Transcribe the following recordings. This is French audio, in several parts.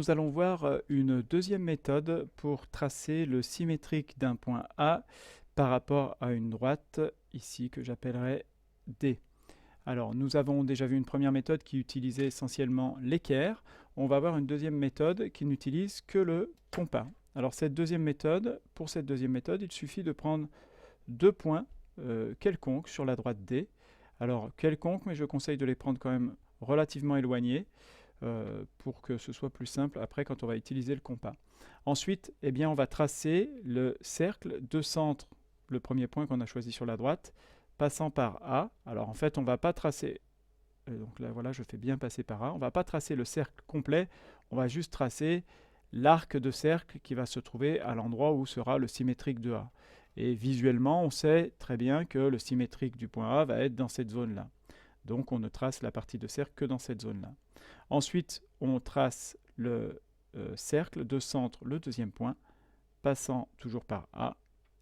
nous allons voir une deuxième méthode pour tracer le symétrique d'un point A par rapport à une droite, ici que j'appellerai D. Alors, nous avons déjà vu une première méthode qui utilisait essentiellement l'équerre. On va voir une deuxième méthode qui n'utilise que le compas. Alors, pour cette deuxième méthode, il suffit de prendre deux points quelconques sur la droite D. Alors, quelconques, mais je conseille de les prendre quand même relativement éloignés pour que ce soit plus simple après quand on va utiliser le compas. Ensuite, eh bien, on va tracer le cercle de centre, le premier point qu'on a choisi sur la droite, passant par A. Alors en fait, on ne va pas tracer, donc là voilà, je fais bien passer par A, on ne va pas tracer le cercle complet, on va juste tracer l'arc de cercle qui va se trouver à l'endroit où sera le symétrique de A. Et visuellement, on sait très bien que le symétrique du point A va être dans cette zone-là. Donc on ne trace la partie de cercle que dans cette zone-là. Ensuite, on trace le cercle de centre, le deuxième point, passant toujours par A,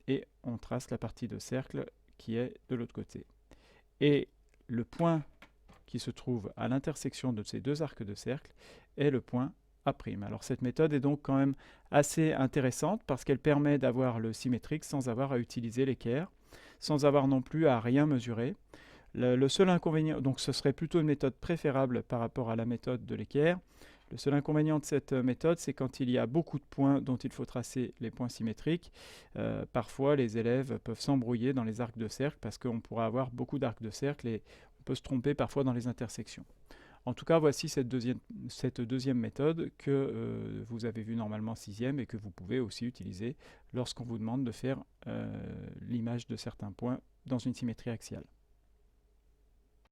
et on trace la partie de cercle qui est de l'autre côté. Et le point qui se trouve à l'intersection de ces deux arcs de cercle est le point A'. Alors cette méthode est donc quand même assez intéressante parce qu'elle permet d'avoir le symétrique sans avoir à utiliser l'équerre, sans avoir non plus à rien mesurer. Le seul inconvénient, donc ce serait plutôt une méthode préférable par rapport à la méthode de l'équerre. Le seul inconvénient de cette méthode, c'est quand il y a beaucoup de points dont il faut tracer les points symétriques. Parfois, les élèves peuvent s'embrouiller dans les arcs de cercle parce qu'on pourra avoir beaucoup d'arcs de cercle et on peut se tromper parfois dans les intersections. En tout cas, voici cette deuxième méthode que vous avez vue normalement en 6e et que vous pouvez aussi utiliser lorsqu'on vous demande de faire l'image de certains points dans une symétrie axiale.